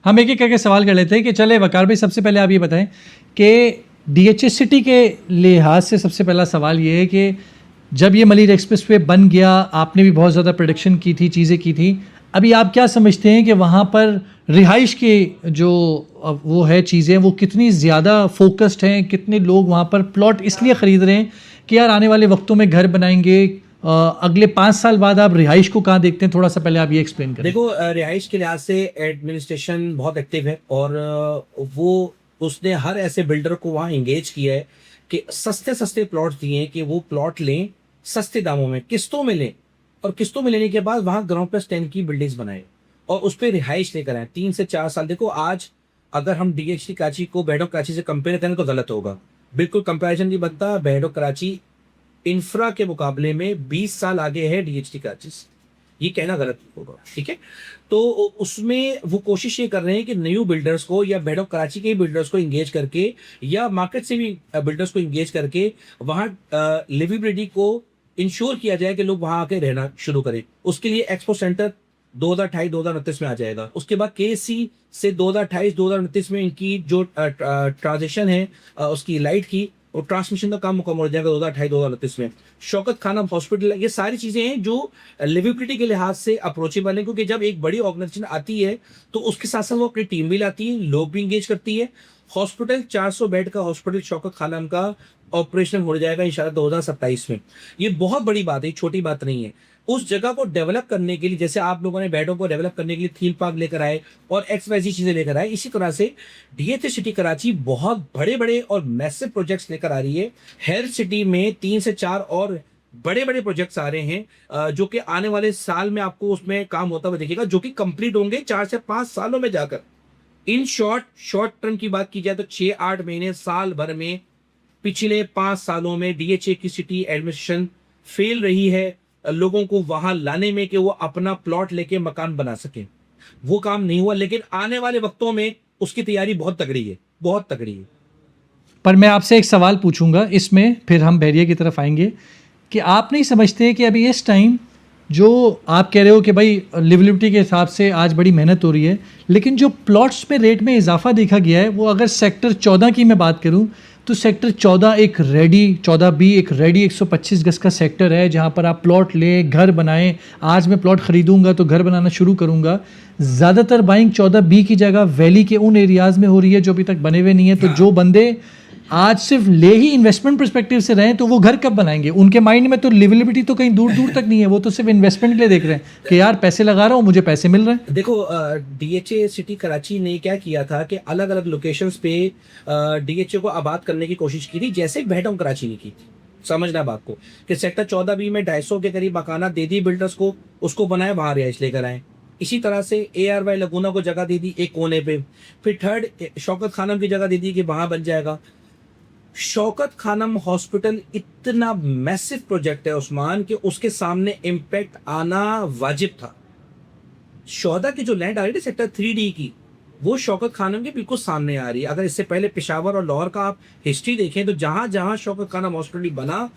हम एक एक करके सवाल कर लेते हैं कि चले वकार भाई, सबसे पहले आप ये बताएं कि डीएचए सिटी के लिहाज से सबसे पहला सवाल ये है कि जब ये मलिर एक्सप्रेस वे बन गया, आपने भी बहुत ज़्यादा प्रोडक्शन की थी, चीज़ें की थी, अभी आप क्या समझते हैं कि वहाँ पर रिहाइश की जो वो है चीज़ें, वो कितनी ज़्यादा फोकस्ड हैं, कितने लोग वहाँ पर प्लॉट इसलिए ख़रीद रहे हैं कि यार आने वाले वक्तों में घर बनाएंगे, अगले 5 साल बाद आप रिहाइश को कहाँ देखते हैं? थोड़ा सा पहले आप ये एक्सप्लेन करें। देखो, रिहाइश के लिहाज से एडमिनिस्ट्रेशन बहुत एक्टिव है और वो उसने हर ऐसे बिल्डर को वहाँ एंगेज किया है कि सस्ते सस्ते प्लॉट दिए हैं कि वो प्लॉट लें सस्ते दामों में, किस्तों में लें, और किस्तों में लेने के बाद वहाँ ग्राउंड+10 की बिल्डिंग्स बनाए और उस पर रिहाइश लेकर आए 3 से 4 साल। देखो, आज अगर हम डीएचटी कराची को बेड ऑफ कराची से कंपेयर करें तो गलत होगा, बिल्कुल कंपैरिजन नहीं बनता। बेड ऑफ कराची इंफ्रा के मुकाबले में 20 साल आगे है डीएचटी कराची से, ये कहना गलत होगा, ठीक है। तो उसमें वो कोशिश ये कर रहे हैं कि न्यू बिल्डर्स को या बेड ऑफ कराची के बिल्डर्स को इंगेज करके या मार्केट से भी बिल्डर्स को इंगेज करके वहाँ लिविबिलिटी को इंश्योर किया जाए कि लोग वहाँ आके रहना शुरू करें। उसके लिए एक्सपो सेंटर 2028-2029 में आ जाएगा। उसके बाद केसी से 2028-2029 में इनकी जो ट्रांजिशन है उसकी लाइट की और ट्रांसमिशन का काम मुकम्मल हो जाएगा 2028-2029 में। शौकत खानम हॉस्पिटल, ये सारी चीजें हैं जो लिविबिलिटी के लिहाज से अप्रोचेबल है, क्योंकि जब एक बड़ी ऑर्गेनाइजेशन आती है तो उसके साथ साथ वो अपनी टीम भी लाती है, लोग भी इंगेज करती है। हॉस्पिटल 400 बेड का हॉस्पिटल शौकत खानम का ऑपरेशन हो जाएगा इंशाल्लाह 2027 में। ये बहुत बड़ी बात है, छोटी बात नहीं है। उस जगह को डेवलप करने के लिए, जैसे आप लोगों ने बेडों को डेवलप करने के लिए थीम पार्क लेकर आए और XYZ चीजें लेकर आए, इसी तरह से डीएचए सिटी कराची बहुत बड़े बड़े और मैसिव प्रोजेक्ट्स लेकर आ रही है। हेल्थ सिटी में 3 से 4 और बड़े बड़े प्रोजेक्ट्स आ रहे हैं जो कि आने वाले साल में आपको उसमें काम होता हुआ दिखेगा, जो कि कंप्लीट होंगे 4 से 5 सालों में जाकर। इन शॉर्ट टर्म की बात की जाए तो 6-8 महीने, साल भर में पिछले 5 सालों में डीएचए की सिटी एडमिनिस्ट्रेशन फेल रही है लोगों को वहां लाने में कि वो अपना प्लॉट लेके मकान बना सके। वो काम नहीं हुआ, लेकिन आने वाले वक्तों में उसकी तैयारी बहुत तगड़ी है, बहुत तगड़ी है। पर मैं आपसे एक सवाल पूछूंगा इसमें, फिर हम बहरिया की तरफ आएंगे, कि आप नहीं समझते कि अभी इस टाइम जो आप कह रहे हो कि भाई लिविलिटी के हिसाब से आज बड़ी मेहनत हो रही है, लेकिन जो प्लॉट्स में रेट में इजाफा देखा गया है वो अगर सेक्टर 14 की मैं बात करूं तो सेक्टर 14 एक रेडी 14B एक रेडी 125 गज का सेक्टर है जहां पर आप प्लॉट लें, घर बनाएं। आज मैं प्लॉट ख़रीदूंगा तो घर बनाना शुरू करूंगा। ज़्यादातर बाइंग 14B की जगह वैली के उन एरियाज़ में हो रही है जो अभी तक बने हुए नहीं है। तो जो बंदे आज सिर्फ ले ही इन्वेस्टमेंट पर्सपेक्टिव से रहें तो वो घर कब बनाएंगे? उनके माइंड में तो लिविलिटी तो कहीं दूर दूर तक नहीं है, वो तो सिर्फ इन्वेस्टमेंट के लिए देख रहे हैं कि यार पैसे लगा रहा हूँ, मुझे पैसे मिल रहे हैं। देखो, डीएचए सिटी कराची ने क्या किया था कि अलग अलग लोकेशंस पे डीएचए को आबाद करने की कोशिश की थी, जैसे बेडों कराची ने की थी। समझना बात को कि सेक्टर 14B में 250 के करीब मकाना दे दी बिल्डर्स को, उसको बनाए, वहां रिहाइश लेकर आए। इसी तरह से ARY लगूना को जगह दे दी एक कोने पे, फिर थर्ड शौकत खानम की जगह दे दी कि वहां बन जाएगा। शौकत खानम हॉस्पिटल इतना मैसिव प्रोजेक्ट है उस्मान कि उसके सामने इम्पैक्ट आना वाजिब था। शौदा की जो लैंड आ रही है सेक्टर 3D की, वो शौकत खानम के बिल्कुल सामने आ रही है। अगर इससे पहले पेशावर और लाहौर का आप हिस्ट्री देखें तो जहां जहां शौकत खानम हॉस्पिटल बना,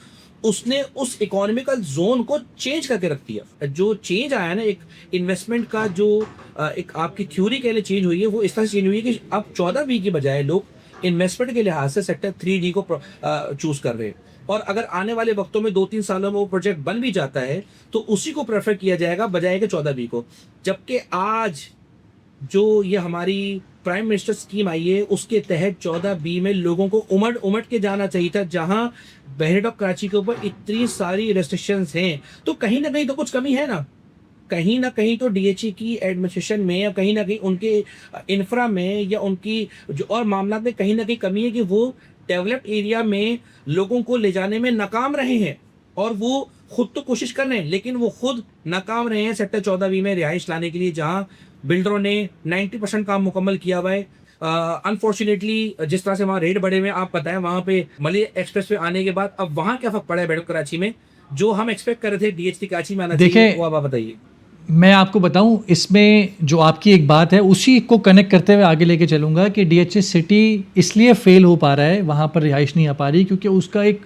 उसने उस इकोनॉमिकल जोन को चेंज करके रख दिया। जो चेंज आया ना, एक इन्वेस्टमेंट का जो एक आपकी थ्योरी के लिए चेंज हुई है, वो इस तरह से चेंज हुई है कि अब 14B की बजाय लोग इन्वेस्टमेंट के लिहाज से सेक्टर 3D को चूज कर रहे हैं। और अगर आने वाले वक्तों में 2-3 सालों में वो प्रोजेक्ट बन भी जाता है तो उसी को प्रेफर किया जाएगा बजाय के 14B को। जबकि आज जो ये हमारी प्राइम मिनिस्टर स्कीम आई है उसके तहत 14B में लोगों को उमड़ उमड़ के जाना चाहिए था, जहां बहरेट ऑफ कराची के ऊपर इतनी सारी रेस्ट्रिक्शंस हैं, तो कहीं ना कहीं तो कुछ कमी है ना। कहीं ना कहीं तो डीएचए की एडमिनिस्ट्रेशन में या कहीं ना कहीं उनके इंफ्रा में या उनकी जो और मामला में कहीं ना कहीं कमी है कि वो डेवलप्ड एरिया में लोगों को ले जाने में नाकाम रहे हैं। और वो खुद तो कोशिश कर रहे हैं, लेकिन वो खुद नाकाम रहे हैं सेक्टर 14B में रिहाइश लाने के लिए, जहां बिल्डरों ने 90% काम मुकम्मल किया हुआ है। अनफॉर्चुनेटली जिस तरह से वहाँ रेट बढ़े हुए हैं, आप बताएं वहाँ पे मलिर एक्सप्रेस पे आने के बाद अब वहाँ क्या फर्क पड़ा है बेड कराची में, जो हम एक्सपेक्ट कर रहे थे डीएचटी कराची में आना चाहिए, वो आप बताइए। मैं आपको बताऊं, इसमें जो आपकी एक बात है उसी को कनेक्ट करते हुए आगे लेके चलूंगा कि डीएचए सिटी इसलिए फेल हो पा रहा है, वहाँ पर रिहाइश नहीं आ पा रही, क्योंकि उसका एक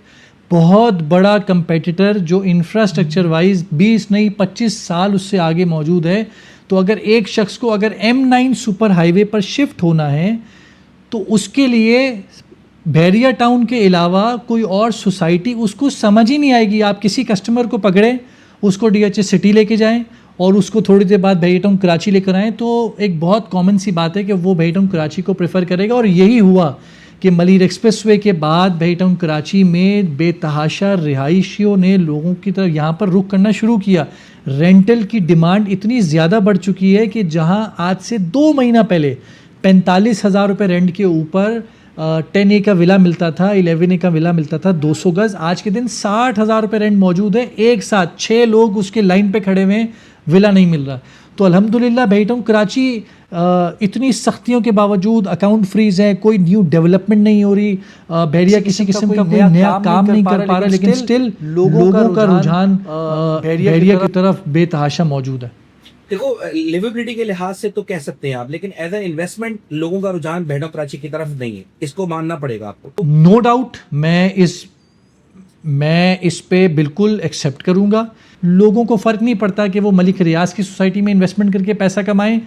बहुत बड़ा कंपेटिटर जो इंफ्रास्ट्रक्चर वाइज 20 नहीं 25 साल उससे आगे मौजूद है। तो अगर एक शख्स को अगर M9 सुपर हाईवे पर शिफ्ट होना है तो उसके लिए बैरिया टाउन के अलावा कोई और सोसाइटी उसको समझ ही नहीं आएगी। आप किसी कस्टमर को पकड़ें, उसको DHA सिटी लेके जाएं और उसको थोड़ी देर बाद बैरिया टाउन कराची लेकर आएँ, तो एक बहुत कॉमन सी बात है कि वो बैरिया टाउन कराची को प्रेफर करेगा। और यही हुआ कि मलिर एक्सप्रेसवे के बाद बैरिया टाउन कराची में बेतहाशा रिहायशियों ने लोगों की तरफ यहाँ पर रुख करना शुरू किया। रेंटल की डिमांड इतनी ज़्यादा बढ़ चुकी है कि जहाँ आज से 2 महीना पहले 45,000 रुपये रेंट के ऊपर 10A का विला मिलता था, 11A का विला मिलता था 200 गज, आज के दिन 60,000 रुपये रेंट मौजूद है। एक साथ 6 लोग उसके लाइन पे खड़े हुए हैं, विला नहीं मिल रहा। तो अल्हम्दुलिल्लाह बैरिया टाउन कराची इतनी सख्तियों के बावजूद अकाउंट फ्रीज है, कोई न्यू डेवलपमेंट नहीं हो रही, बैरिया किसी किस्म का कोई नया काम नहीं कर पा रहा, लेकिन स्टिल लोगों का रुझान बैरिया की तरफ बेतहाशा मौजूद है। देखो, लिवेबिलिटी के लिहाज से तो कह सकते हैं आप, लेकिन एज एन इन्वेस्टमेंट लोगों का रुझान बैरिया टाउन कराची की तरफ नहीं है, इसको मानना पड़ेगा आपको। नो डाउट मैं इस पे बिल्कुल एक्सेप्ट करूंगा। लोगों को फ़र्क नहीं पड़ता कि वो मलिक रियाज की सोसाइटी में इन्वेस्टमेंट करके पैसा कमाएं,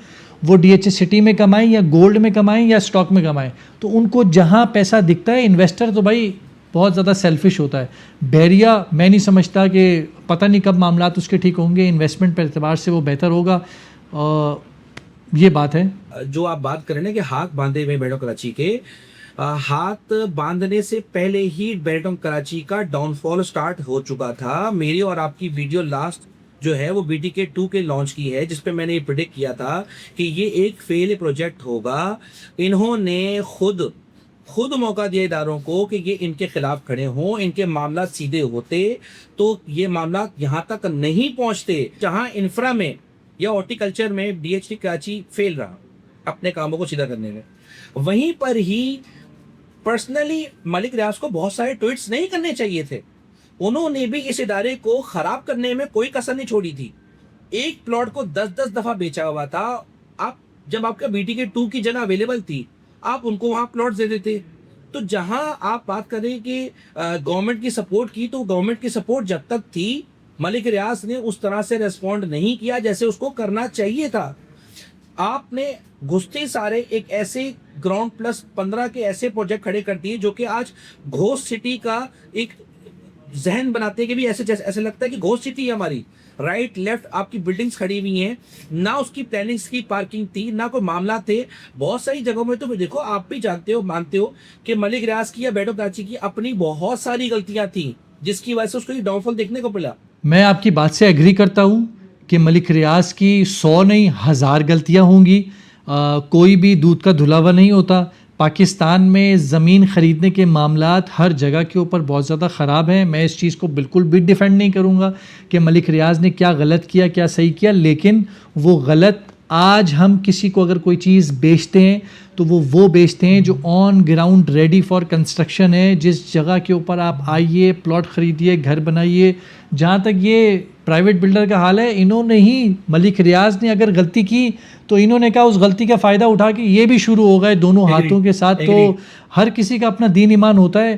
वो DHA सिटी में कमाएं या गोल्ड में कमाएं या स्टॉक में कमाएं, तो उनको जहां पैसा दिखता है, इन्वेस्टर तो भाई बहुत ज़्यादा सेल्फिश होता है। बैरिया मैं नहीं समझता कि पता नहीं कब मामलात उसके ठीक होंगे, इन्वेस्टमेंट पर एतबार से वो बेहतर होगा। ये बात है। जो आप बात करें ना कि हाथ बांधे हुए बैरिया टाउन कराची के, हाथ बांधने से पहले ही बैरिया टाउन कराची का डाउनफॉल स्टार्ट हो चुका था। मेरी और आपकी वीडियो लास्ट जो है वो BTK 2 के लॉन्च की है, जिसपे मैंने ये प्रिडिक्ट किया था कि ये एक फेल प्रोजेक्ट होगा। इन्होंने खुद मौका दिया इदारों को कि ये इनके खिलाफ खड़े हों, इनके मामला सीधे होते तो ये मामला यहाँ तक नहीं पहुँचते। जहाँ इंफ्रा में या हॉर्टिकल्चर में DHT कराची फेल रहा अपने कामों को सीधा करने में, वहीं पर ही पर्सनली मलिक रियाज को बहुत सारे ट्वीट्स नहीं करने चाहिए थे। उन्होंने भी इस इदारे को खराब करने में कोई कसर नहीं छोड़ी थी। एक प्लॉट को 10-10 दफा बेचा हुआ था। आप जब आपका BTK 2 की जगह अवेलेबल थी, आप उनको वहां प्लॉट दे देते। तो जहां आप बात करें कि गवर्नमेंट की सपोर्ट की, तो गवर्नमेंट की सपोर्ट जब तक थी, मलिक रियाज ने उस तरह से रेस्पॉन्ड नहीं किया जैसे उसको करना चाहिए था। आपने घुसते सारे एक ऐसे ग्राउंड प्लस 15 के ऐसे प्रोजेक्ट खड़े कर दिए जो कि आज घोस्ट सिटी का एक जहन बनाते हैं कि भी ऐसे लगता है कि घोस्ट सिटी है हमारी। राइट लेफ्ट आपकी बिल्डिंग्स खड़ी हुई हैं, ना उसकी प्लानिंग्स की पार्किंग थी, ना कोई मामला थे। बहुत सारी जगहों में तो देखो, आप भी जानते हो, मानते हो कि मलिक रियाज की या बैरिया टाउन कराची की अपनी बहुत सारी गलतियां थी, जिसकी वजह से उसको ये डाउनफॉल देखने को मिला। मैं आपकी बात से एग्री करता हूँ कि मलिक रियाज की 100 नहीं 1000 गलतियाँ होंगी। कोई भी दूध का धुलावा नहीं होता। पाकिस्तान में ज़मीन ख़रीदने के मामलात हर जगह के ऊपर बहुत ज़्यादा ख़राब हैं। मैं इस चीज़ को बिल्कुल भी डिफेंड नहीं करूँगा कि मलिक रियाज ने क्या गलत किया क्या सही किया, लेकिन वो गलत, आज हम किसी को अगर कोई चीज़ बेचते हैं तो वो बेचते हैं जो on ground ready for construction है। जिस जगह के ऊपर आप आइए, प्लॉट ख़रीदिए, घर बनाइए। जहाँ तक ये प्राइवेट बिल्डर का हाल है, इन्होंने ही, मलिक रियाज ने अगर गलती की तो इन्होंने कहा उस गलती का फ़ायदा उठा के ये भी शुरू हो गए दोनों हाथों के साथ। तो हर किसी का अपना दीन ईमान होता है।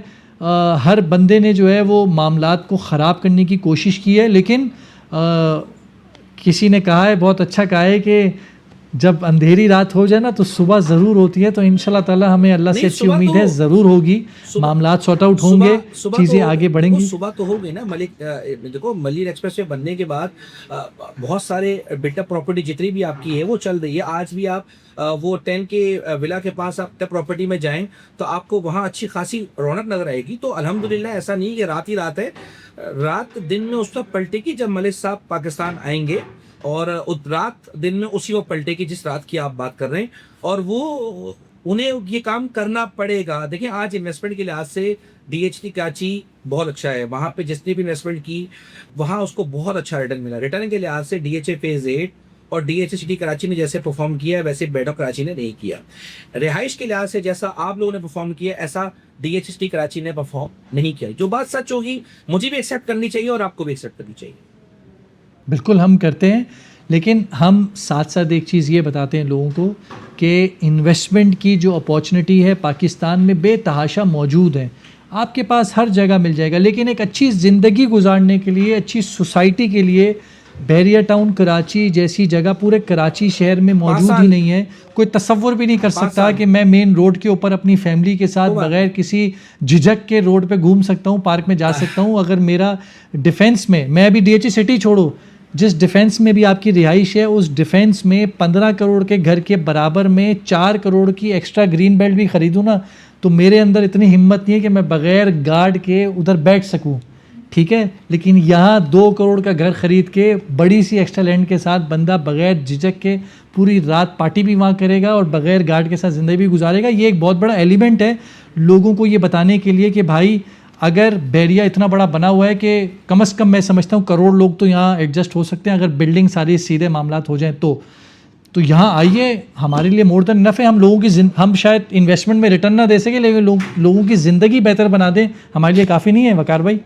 हर बंदे ने जो है वो मामलात को ख़राब करने की कोशिश की है, लेकिन किसी ने कहा है, बहुत अच्छा कहा है कि जब अंधेरी रात हो जाए ना तो सुबह ज़रूर होती है। तो इंशाल्लाह ताला हमें अल्लाह से अच्छी उम्मीद है, ज़रूर होगी, मामलात सॉर्ट आउट होंगे, चीज़ें आगे बढ़ेंगी। सुबह तो हो गई ना। देखो, मलिर एक्सप्रेस वे बनने के बाद बहुत सारे बिल्टअप प्रॉपर्टी जितनी भी आपकी है वो चल रही है। आज भी आप वो 10 के विला के पास आप प्रॉपर्टी में जाएं तो आपको वहाँ अच्छी खासी रौनक नजर आएगी। तो अल्हम्दुलिल्लाह ऐसा नहीं कि रात ही रात है, रात दिन में उस वक्त पलटेगी जब मलिक साहब पाकिस्तान आएंगे, और रात दिन में उसी वक्त पलटेगी जिस रात की आप बात कर रहे हैं, और वो उन्हें ये काम करना पड़ेगा। देखिए, आज इन्वेस्टमेंट के लिहाज से DHT कराची बहुत अच्छा है। वहाँ पे जिसने भी इन्वेस्टमेंट की वहाँ उसको बहुत अच्छा रिटर्न मिला। रिटर्न के लिहाज से DHA फेज 8 और DHA सिटी कराची ने जैसे परफॉर्म किया है वैसे बैरिया टाउन कराची ने नहीं किया। रिहाइश के लिहाज से जैसा आप लोगों ने परफॉर्म किया ऐसा DHA सिटी कराची ने परफॉर्म नहीं किया। जो बात सच होगी मुझे भी एक्सेप्ट करनी चाहिए और आपको भी एक्सेप्ट करनी चाहिए। बिल्कुल हम करते हैं, लेकिन हम साथ साथ एक चीज़ ये बताते हैं लोगों को कि इन्वेस्टमेंट की जो अपॉर्चुनिटी है पाकिस्तान में बेतहाशा मौजूद है। आपके पास हर जगह मिल जाएगा, लेकिन एक अच्छी ज़िंदगी गुजारने के लिए, अच्छी सोसाइटी के लिए बैरिया टाउन कराची जैसी जगह पूरे कराची शहर में मौजूद ही साल। नहीं है। कोई तसव्वुर भी नहीं कर 5 सकता साल। कि मैं मेन रोड के ऊपर अपनी फैमिली के साथ वो बात बगैर किसी झिझक के रोड पे घूम सकता हूँ, पार्क में जा सकता हूँ। अगर मेरा डिफेंस में, मैं अभी डीएचए सिटी छोड़ो, जिस डिफेंस में भी आपकी रिहाइश है, उस डिफेंस में 15 करोड़ के घर के बराबर में 4 करोड़ की एक्स्ट्रा ग्रीन बेल्ट भी खरीदूँ ना, तो मेरे अंदर इतनी हिम्मत नहीं है कि मैं बगैर गार्ड के उधर बैठ सकूँ, ठीक है। लेकिन यहाँ 2 करोड़ का घर खरीद के बड़ी सी एक्स्ट्रा लैंड के साथ बंदा बगैर झिझक के पूरी रात पार्टी भी वहाँ करेगा और बगैर गार्ड के साथ ज़िंदगी भी गुजारेगा। ये एक बहुत बड़ा एलिमेंट है लोगों को ये बताने के लिए कि भाई अगर बैरिया इतना बड़ा बना हुआ है कि कम से कम मैं समझता हूँ करोड़ लोग तो यहाँ एडजस्ट हो सकते हैं अगर बिल्डिंग सारी सीधे मामलात हो जाएं तो यहाँ आइए, हमारे लिए मोर देन इनफ है। हम लोगों की हम शायद इन्वेस्टमेंट में रिटर्न ना दे सके, लेकिन लोगों की ज़िंदगी बेहतर बना दें, हमारे लिए काफ़ी नहीं है वकार भाई।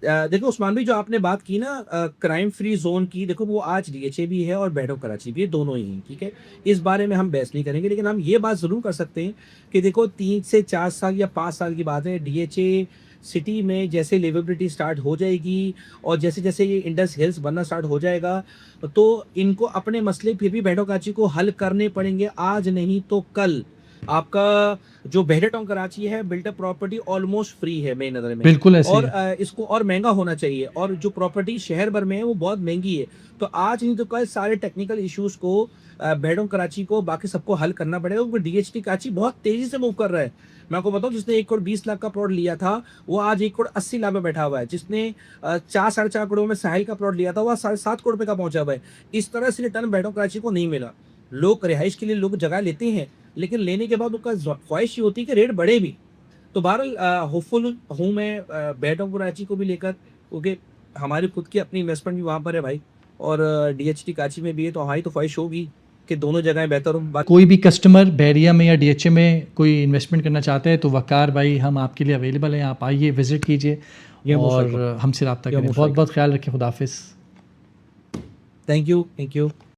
देखो उस्मान भाई, जो आपने बात की ना क्राइम फ्री जोन की, देखो वो आज डीएचए भी है और बैठो कराची भी है, दोनों ही हैं, ठीक है। इस बारे में हम बहस नहीं करेंगे, लेकिन हम ये बात जरूर कर सकते हैं कि देखो 3 से 4 साल या 5 साल की बात है, डीएचए सिटी में जैसे लिवेबिलिटी स्टार्ट हो जाएगी और जैसे जैसे ये इंडस हिल्स बनना स्टार्ट हो जाएगा, तो इनको अपने मसले फिर भी बैठो कराची को हल करने पड़ेंगे, आज नहीं तो कल। आपका जो बेहतर टाउन कराची है, बिल्टअप प्रॉपर्टी ऑलमोस्ट फ्री है मेरी नज़र में, बिल्कुल ऐसे और है। इसको और महंगा होना चाहिए, और जो प्रॉपर्टी शहर भर में है वो बहुत महंगी है। तो आज नहीं तो कल सारे टेक्निकल इश्यूज को बेहतर कराची को बाकी सबको हल करना पड़ेगा, क्योंकि डीएचटी कराची बहुत तेजी से मूव कर रहा है। मैं आपको बताऊं, जिसने 1 करोड़ 20 लाख का प्लॉट लिया था वो आज 1 करोड़ 80 लाख में बैठा हुआ है। जिसने 4-4.5 करोड़ में साहिल का प्लॉट लिया था वह 7.5 करोड़ रुपए का पहुंचा हुआ है। इस तरह से रिटर्न बेहतर कराची को नहीं मिला। लोग रिहाइश के लिए लोग जगह लेते हैं, लेकिन लेने के बाद उनका ख्वाहिश ये होती है कि रेट बढ़े भी। तो बहरहाल होपफुल हूँ मैं बेहतर कराची को भी लेकर, क्योंकि हमारी खुद की अपनी इन्वेस्टमेंट भी वहाँ पर है भाई, और डीएचटी कराची में भी है, तो हमारी तो ख्वाहिश होगी कि दोनों जगह बेहतर हो। बाकी कोई भी कस्टमर बैरिया में या डीएचए में कोई इन्वेस्टमेंट करना चाहते हैं तो वकार भाई हम आपके लिए अवेलेबल हैं, आप आइए, विजिट कीजिए और हमसे रब्ता करें। बहुत बहुत ख्याल रखें, खुदाफिज। Thank you.